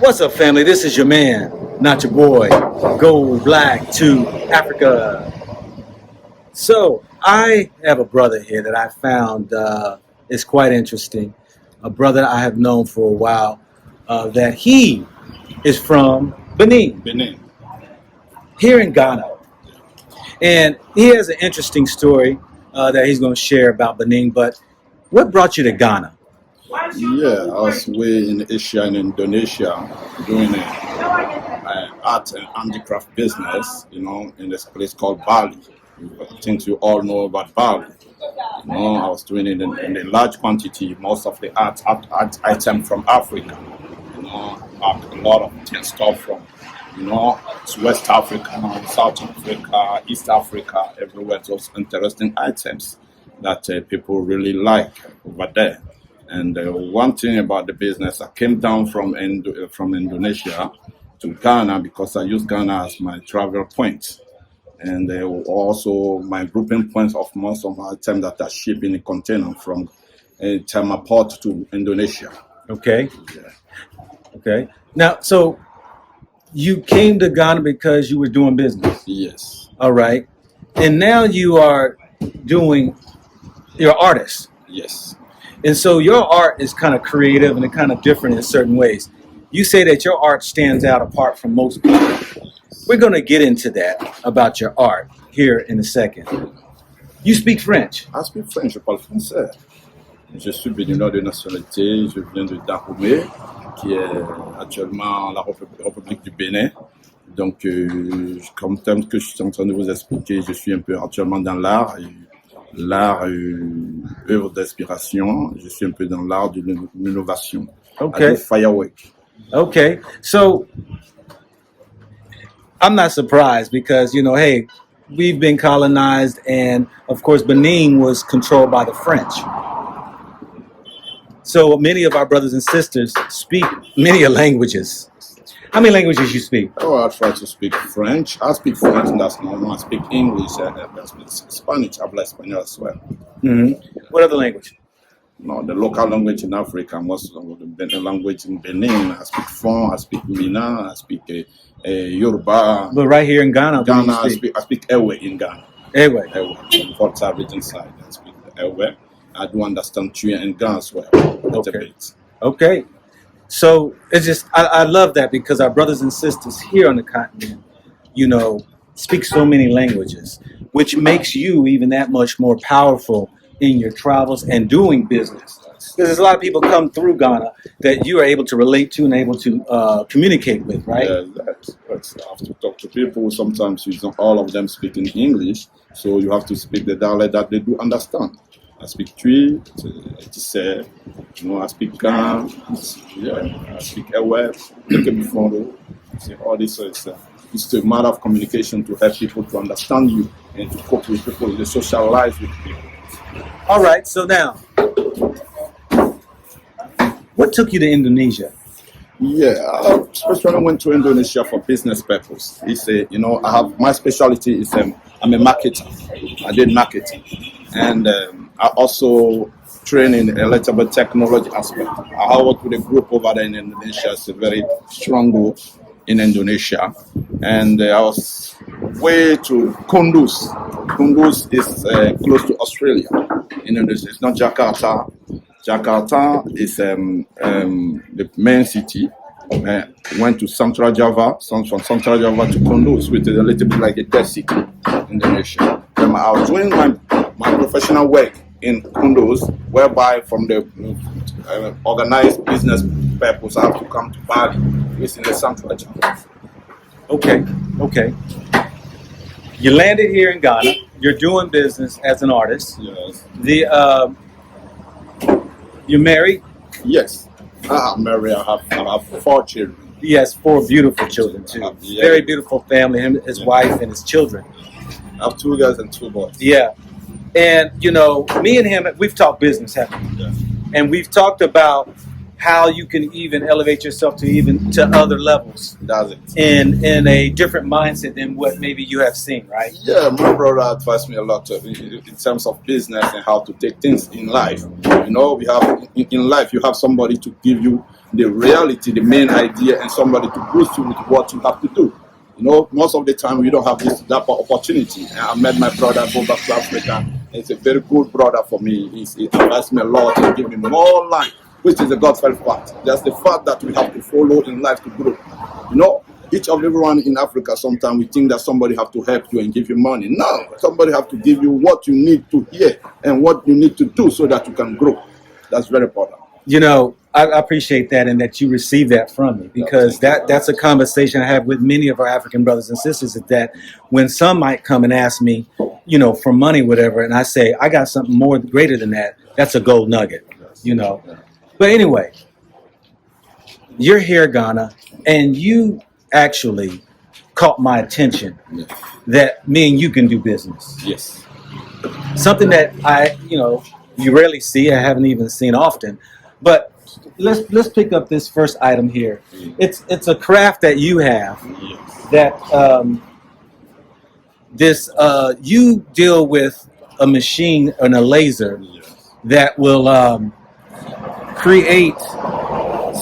What's up, family? This is your man, not your boy, Go Black to Africa. So, I have a brother here that I found is quite interesting. A brother I have known for a while that he is from Benin, Benin. here in Ghana. And he has an interesting story that he's going to share about Benin. But what brought you to Ghana? Yeah, I was way in Asia and Indonesia doing art and handicraft business, in this place called Bali. I think you all know about Bali. I was doing it in a large quantity, most of the art items from Africa. A lot of stuff from, West Africa, South Africa, East Africa, everywhere. Those interesting items that people really like over there. And one thing about the business, I came down from Indonesia to Ghana because I use Ghana as my travel point. And also my grouping points of most of my items that are shipped in a container from Tema Port to Indonesia. Okay. Yeah. Okay. Now, so you came to Ghana because you were doing business? Yes. All right. And now you're an artist. Yes. And so your art is kind of creative and kind of different in certain ways. You say that your art stands out apart from most people. We're going to get into that about your art here in a second. You speak French? I speak French, je parle français. Je suis béninois de nationalité, je viens de Dahomey, qui est actuellement la République du Bénin. Donc, comme thème que je suis en train de vous expliquer, je suis un peu actuellement dans l'art. L'art œuvre d'inspiration. Je suis un peu dans l'art de l'innovation. Okay. I do firework. Okay. So I'm not surprised because, hey, we've been colonized and, of course, Benin was controlled by the French. So many of our brothers and sisters speak many languages. How many languages you speak? Oh, I try to speak French. I speak French, and that's normal. I speak English and I speak Spanish. I play Spanish as well. Mm-hmm. What other language? No, the local language in Africa, most of the language in Benin. I speak Fon, I speak Mina, I speak Yoruba. But right here in Ghana, I speak Ewe in Ghana. Ewe. Ewe, Volta region side. I speak Ewe. I do understand Twi and Ghana as well. Okay. Okay. So it's just, I love that because our brothers and sisters here on the continent, speak so many languages, which makes you even that much more powerful in your travels and doing business. Because there's a lot of people come through Ghana that you are able to relate to and able to communicate with, right? Yeah, that's I have to talk to people. Sometimes all of them speak in English, so you have to speak the dialect that they do understand. I speak Twi, I speak Ghana, I speak Ewe, all this. It's a matter of communication to help people to understand you and to cope with people, to socialize with people. All right, so now, what took you to Indonesia? Yeah, especially when I went to Indonesia for business purpose. It's I have my specialty is I'm a marketer. I did marketing, and I also train in a little bit technology aspect. I work with a group over there in Indonesia. It's a very strong group in Indonesia, and I was way to Kunduz. Kunduz is close to Australia. In Indonesia, it's not Jakarta. Jakarta is the main city. Went to Central Java, from Central Java to Kunduz, which is a little bit like a test city in Indonesia. Then I was doing my professional work in Kunduz, whereby from the organized business purpose, I have to come to Bali, which is in the Central Java. Okay. You landed here in Ghana. You're doing business as an artist. Yes. You're married? Yes. I'm married. I have 4 children. He has 4 beautiful children too. Yeah. Very beautiful family. Him, his wife, and his children. I have 2 girls and 2 boys. Yeah. And me and him, we've talked business, haven't we? Yeah. And we've talked about how you can even elevate yourself to other levels That's it. in a different mindset than what maybe you have seen, right? Yeah, my brother advised me a lot in terms of business and how to take things in life. You know, we have in life you have somebody to give you the reality, the main idea, and somebody to boost you with what you have to do. You know, most of the time we don't have that opportunity. And I met my brother, go back to Africa. It's a very good brother for me. He advised me a lot and give me more life, which is a God-felt fact. That's the fact that we have to follow in life to grow. You know, each of everyone in Africa, sometimes we think that somebody have to help you and give you money. No, somebody have to give you what you need to hear and what you need to do so that you can grow. That's very important. You know, I appreciate that, and that you receive that from me, because that's a conversation I have with many of our African brothers and sisters, is that when some might come and ask me, you know, for money, whatever, and I say, I got something more greater than that, that's a gold nugget, you know. But anyway, you're here, Ghana, and you actually caught my attention that me and you can do business. Yes. Something that you rarely see, I haven't even seen often. But let's pick up this first item here. It's a craft that you have that you deal with a machine and a laser that will create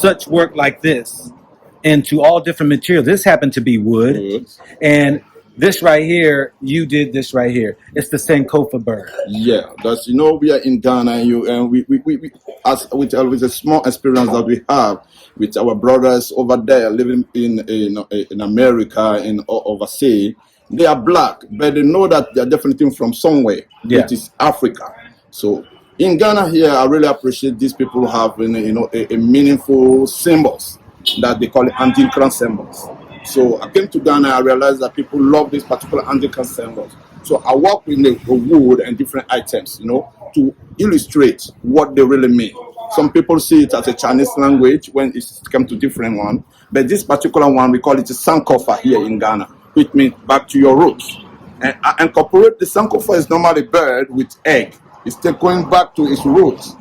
such work like this into all different materials. This happened to be wood, and this right here, you did this right here. It's the Sankofa Bird. Yeah, that's, you know, we are in Ghana, and we as with a small experience that we have with our brothers over there living in America and overseas. They are black, but they know that they are definitely from somewhere. Yeah. It is Africa. So in Ghana here, I really appreciate these people having a meaningful symbols that they call it Anglican symbols. So I came to Ghana, I realized that people love this particular Anglican symbols. So I work with the wood and different items, you know, to illustrate what they really mean. Some people see it as a Chinese language when it's come to different one, but this particular one, we call it a Sankofa here in Ghana, which means back to your roots. And I incorporate the Sankofa is normally bird with egg. It's still going back to its roots.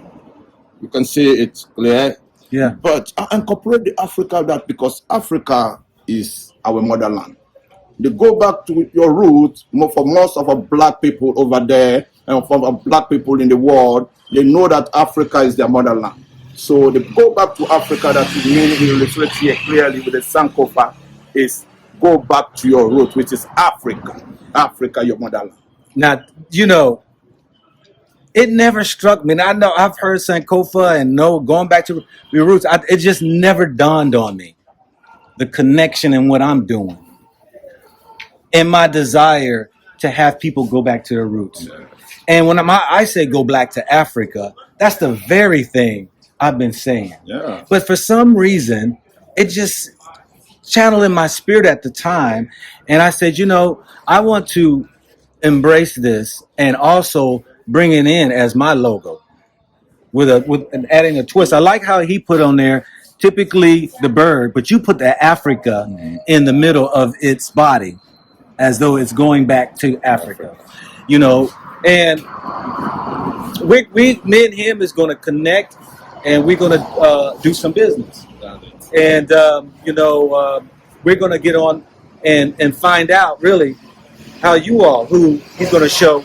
You can see it's clear. Yeah. But I incorporate the Africa that because Africa is our motherland. They go back to your roots. For most of our black people over there and for our black people in the world, they know that Africa is their motherland. So they go back to Africa. That means we reflect here clearly with the Sankofa is go back to your roots, which is Africa. Africa, your motherland. Now, you know, it never struck me. And I know I've heard Sankofa and going back to your roots. It just never dawned on me, the connection in what I'm doing and my desire to have people go back to their roots. And when I say go back to Africa, that's the very thing I've been saying. Yeah. But for some reason, it just channeled in my spirit at the time. And I said, you know, I want to embrace this and also bring it in as my logo with adding a twist. I like how he put on there, typically the bird, but you put the Africa in the middle of its body as though it's going back to Africa, you know. And me and him is going to connect, and we're going to do some business. And, we're going to get on and find out really how you all, who he's going to show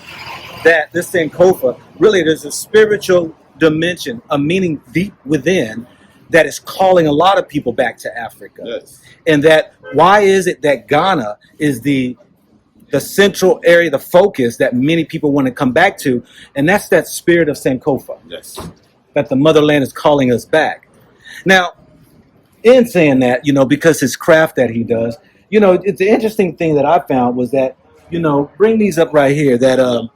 that this Sankofa, really there's a spiritual dimension, a meaning deep within that is calling a lot of people back to Africa. Yes. And that why is it that Ghana is the central area, the focus that many people want to come back to, and that's that spirit of Sankofa. Yes. That the motherland is calling us back. Now, in saying that, you know, because his craft that he does, you know, it's the interesting thing that I found was that, you know, bring these up right here, that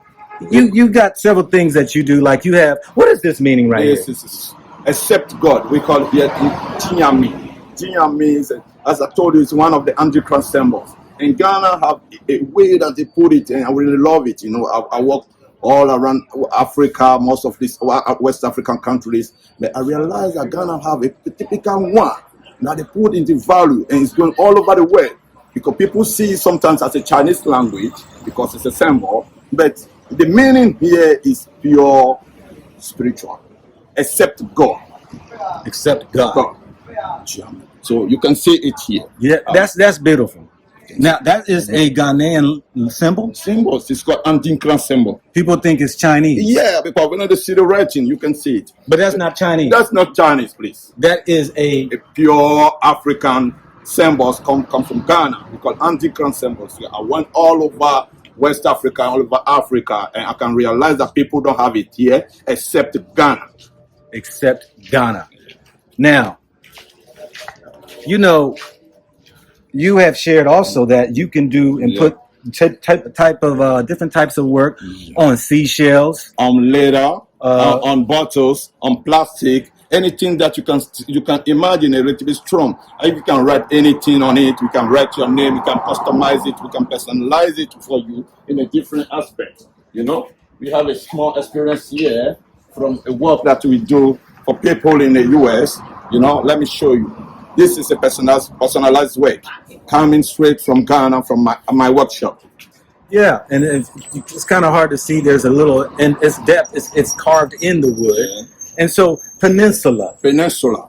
you got several things that you do, like you have, what is this meaning right here? Yes. Except God, we call it here Tinyami. Tinyami is, as I told you, it's one of the Anglican symbols. And Ghana have a way that they put it, and I really love it. You know, I work all around Africa, most of these West African countries, but I realized that Ghana have a typical one that they put into value, and it's going all over the world. Because people see it sometimes as a Chinese language, because it's a symbol, but the meaning here is pure spiritual. Except God. Except God. God. So you can see it here. Yeah, that's beautiful. Now that is a Ghanaian symbol. Symbols. It's called Andinkran symbol. People think it's Chinese. Yeah, because when you see the writing, you can see it. But that's not Chinese. That's not Chinese, please. That is a Pure African symbols come from Ghana. We call Andinkran symbols. I went all over West Africa, all over Africa, and I can realize that people don't have it here except Ghana. Except Ghana. Now, you know, you have shared also that you can do and put type of different types of work on seashells, on leather, on bottles, on plastic, anything that you can imagine a little bit strong. You can write anything on it. We can write your name. We can customize it. We can personalize it for you in a different aspect. You know, we have a small experience here from a work that we do for people in the US. You know, let me show you. This is a personalized work coming straight from Ghana, from my workshop. Yeah, and it's kind of hard to see. There's a little, and its depth, it's carved in the wood. Yeah. And so Peninsula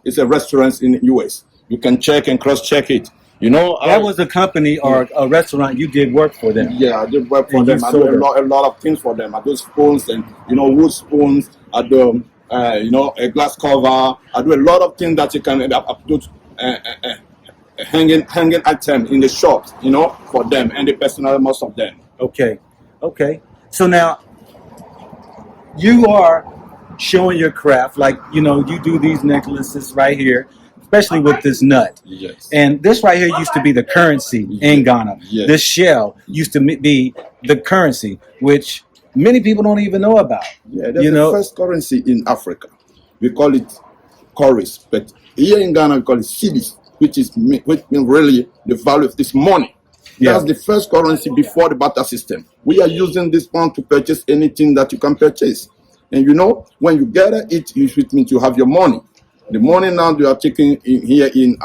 is a restaurant in the US. You can check and cross-check it. You know, that was a company or a restaurant you did work for them. Yeah, I did work for them. I do a lot of things for them. I do spoons and, you know, wood spoons. I do, you know, a glass cover. I do a lot of things that you can do. Hanging item in the shops, you know, for them, and the personal, most of them. Okay. So now you are showing your craft, like, you know, you do these necklaces right here, especially with this nut. Yes. And this right here used to be the currency in Ghana. Yes. This shell used to be the currency, which many people don't even know about. Yeah, that's the first currency in Africa. We call it chorus, but here in Ghana we call it cedis, which means really the value of this money. Yeah. That's the first currency before the barter system. We are using this pound to purchase anything that you can purchase. And you know, when you gather it, it means you have your money. The money now they are taking here in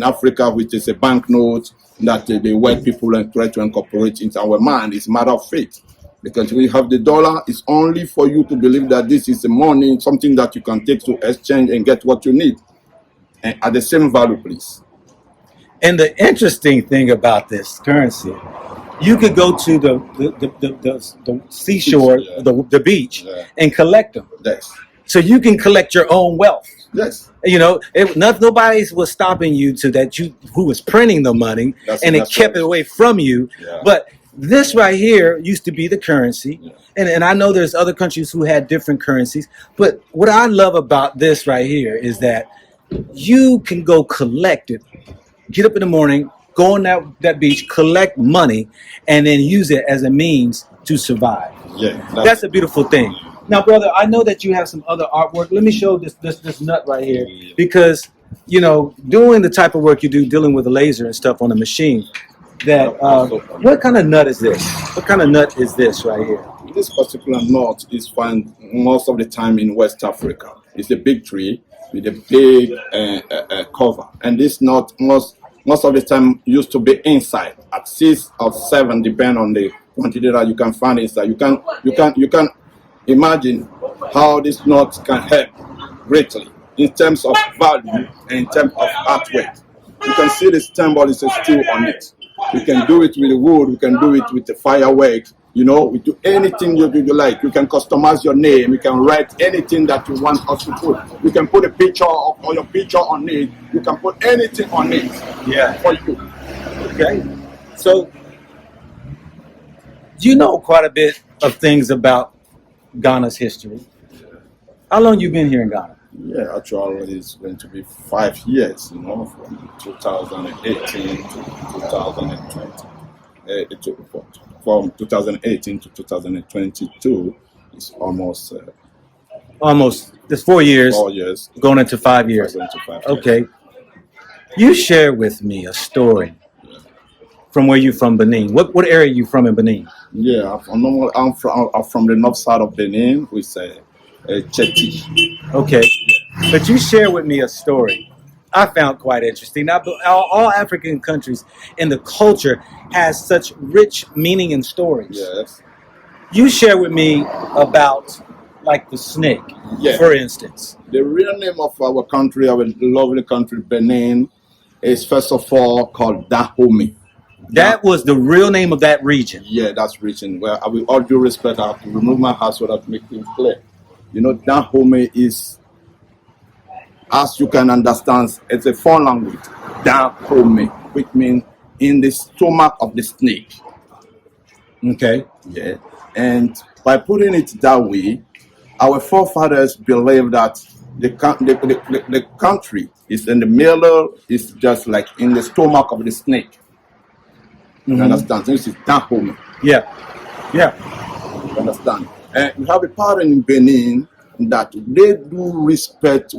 Africa, which is a banknote that the white people try to incorporate into our mind. It's a matter of faith. Because we have the dollar, it's only for you to believe that this is the money, something that you can take to exchange and get what you need. And at the same value, please. And the interesting thing about this currency, you could go to the seashore, the beach, and collect them. Yes. So you can collect your own wealth. Yes. You know, nobody was stopping you who was printing the money, and it kept it away from you. Yeah. But this right here used to be the currency. Yeah. And I know there's other countries who had different currencies. But what I love about this right here is that you can go collect it, get up in the morning, go on that beach, collect money, and then use it as a means to survive. Yeah, that's a beautiful thing. Now, brother, I know that you have some other artwork. Let me show this nut right here, because, you know, doing the type of work you do, dealing with a laser and stuff on a machine, that what kind of nut is this? What kind of nut is this right here? This particular nut is found most of the time in West Africa. It's a big tree with a big cover, and this nut most of the time used to be inside at 6 or 7, depending on the quantity that you can find inside. You can imagine how this nut can help greatly in terms of value and in terms of artwork. You can see the symbol is still on it. We can do it with the wood. We can do it with the fireworks. You know, we do anything you like. You can customize your name. You can write anything that you want us to put. You can put a picture or your picture on it. You can put anything on it. Yeah. For you. Okay. So you know quite a bit of things about Ghana's history. How long you been here in Ghana? Yeah, actually it's going to be 5 years, you know, from 2018 to 2020. From 2018 to 2022 is almost it's 4 years. 4 years. Going into 5 years. Okay. You share with me a story from where you're from, Benin. What area are you from in Benin? Yeah, I'm from the north side of Benin, we say Cheti. Okay. But you share with me a story I found quite interesting. Now, all African countries and the culture has such rich meaning and stories. Yes. You share with me about like the snake, Yeah. for instance? The real name of our country, our lovely country, Benin, is first of all called Dahomey. That was the real name of that region. Yeah, that's written. Well, with all due respect, I have to remove my hat so that to make things clear. You know, Dahomey is, as you can understand, it's a foreign language. Dahomey, which means in the stomach of the snake. Okay. Yeah. And by putting it that way, our forefathers believed that the country is in the middle, is just like in the stomach of the snake. You understand? So this is Dahomey. Yeah. Yeah. You understand? And we have a pattern in Benin that we do respect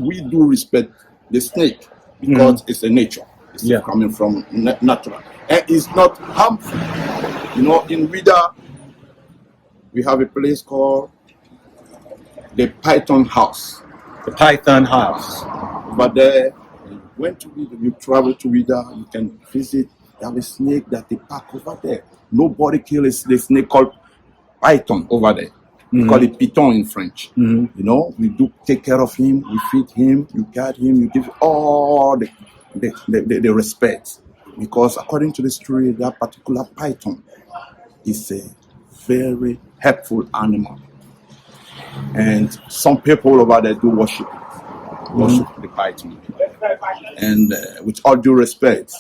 the snake because it's a nature. It's coming from natural. And it's not harmful. You know, in Wida, we have a place called the Python House. The Python House. Over there, you travel to Wida, you can visit. They have a snake that they pack over there. Nobody kills the snake called python over there. We call it piton in French. You know, we do take care of him, we feed him, you guard him, you give all the respect. Because according to the story, that particular python is a very helpful animal. And some people over there do worship the python. And with all due respect,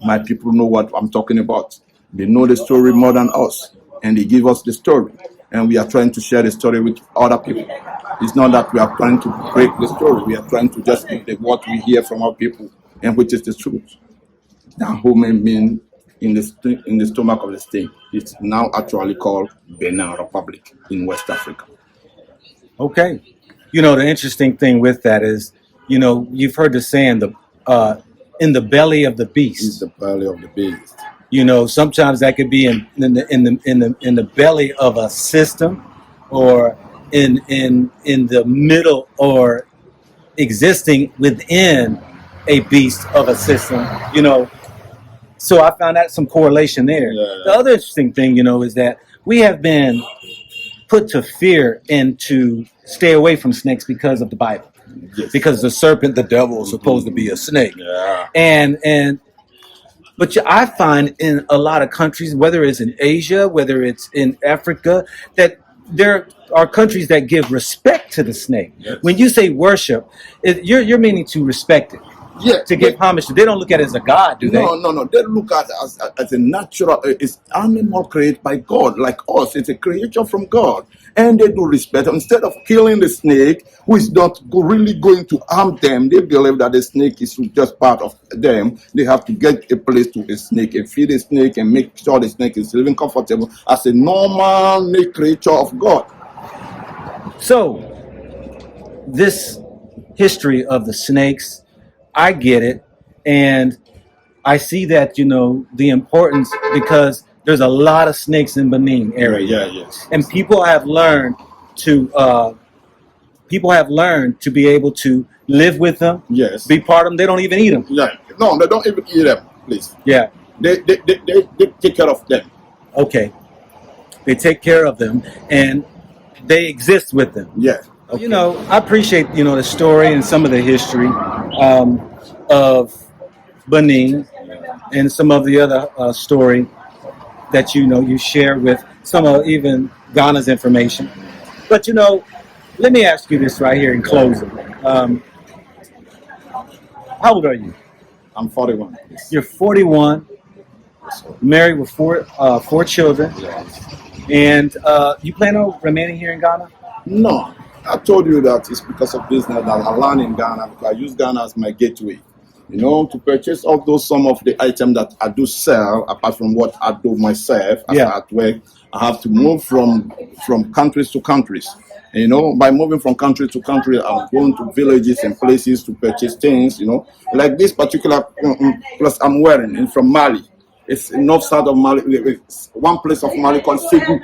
my people know what I'm talking about. They know the story more than us, and they give us the story. And we are trying to share the story with other people. It's not that we are trying to break the story. We are trying to just give what we hear from our people, and which is the truth. Dahomey means in the stomach of the snake. It's now actually called Benin Republic in West Africa. Okay. You know, the interesting thing with that is, you know, you've heard the saying, in the belly of the beast. It's the belly of the beast. You know, sometimes that could be in the belly of a system, or in the middle, or existing within a beast of a system. You know, so I found out some correlation there. Yeah. The other interesting thing, you know, is that we have been put to fear and to stay away from snakes because of the Bible. Yes. Because the serpent, the devil, is supposed to be a snake. Yeah. But I find in a lot of countries, whether it's in Asia, whether it's in Africa, that there are countries that give respect to the snake. Yes. When you say worship, you're meaning to respect it. Yeah, To give homage to. They don't look at it as a god, do they? No. They look at it as a natural, it's animal created by God, like us. It's a creature from God. And they do respect. Instead of killing the snake, who is not really going to harm them, they believe that the snake is just part of them. They have to get a place to a snake and feed the snake and make sure the snake is living comfortable as a normal creature of God. So, this history of the snakes, I get it, and I see that, you know, the importance, because there's a lot of snakes in Benin area. Yeah, yes. And people have learned to be able to live with them, Yes. be part of them. They don't even eat them. Yeah. No, they don't even eat them, please. Yeah. They take care of them. Okay. They take care of them, and they exist with them. Yeah. You know, I appreciate, you know, the story and some of the history of Benin and some of the other story that, you know, you share with some of even Ghana's information. But, you know, let me ask you this right here in closing. How old are you? I'm 41. You're 41, married with four children, and you plan on remaining here in Ghana? No, I told you that it's because of business that I learned in Ghana, because I use Ghana as my gateway. You know, to purchase all those, some of the items that I do sell, apart from what I do myself as at work, I have to move from countries to countries. And, you know, by moving from country to country, I'm going to villages and places to purchase things, you know. Like this particular plus I'm wearing, it's from Mali. It's north side of Mali. It's one place of Mali called Segu.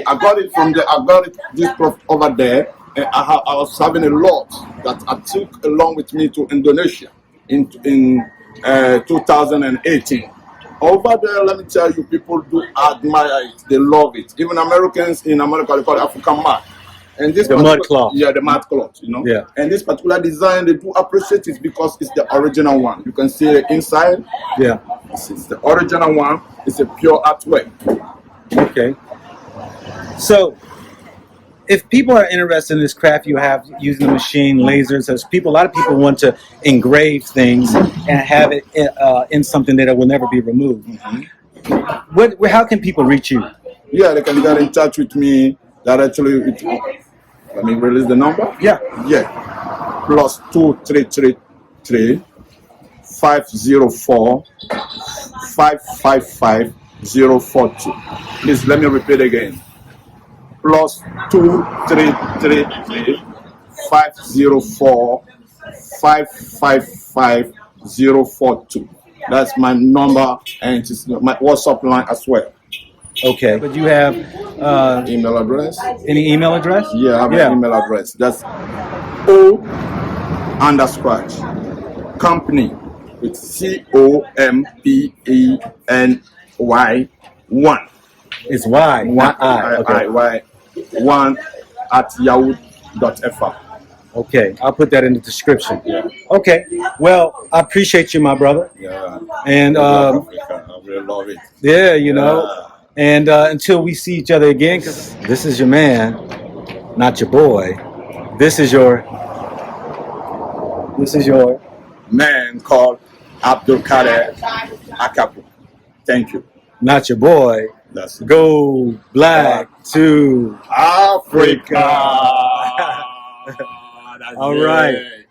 I got it from there. I got it this over there. And I was having a lot that I took along with me to Indonesia in 2018. Over there, let me tell you, people do admire it. They love it. Even Americans in America, they call it African mark. And this The mud cloth. Yeah, the mud cloth, you know. Yeah. And this particular design, they do appreciate it because it's the original one. You can see the inside. Yeah. This is the original one. It's a pure artwork. Okay. So, if people are interested in this craft you have using the machine, lasers, as a lot of people want to engrave things and have it in something that will never be removed. Mm-hmm. How can people reach you? Yeah, they can get in touch with me directly. Let me release the number. Yeah. Yeah. +2333 504 555 042. Please let me repeat again. +2333 504 555 042. That's my number, and it's my WhatsApp line as well. Okay. But you have Email address? any email address? Yeah, I have an email address. That's O_company with COMPENY 1. It's Y, not I. Okay. Y1 at yahoo.fr. Okay, I'll put that in the description. Yeah. Okay. Well, I appreciate you, my brother. Yeah. And Africa. I really love it. yeah, you know. And until we see each other again, because this is your man, not your boy. This is your man called Abdul Kader Akapu. Thank you. not your boy. That's it. Go black to Africa. That's All right. it.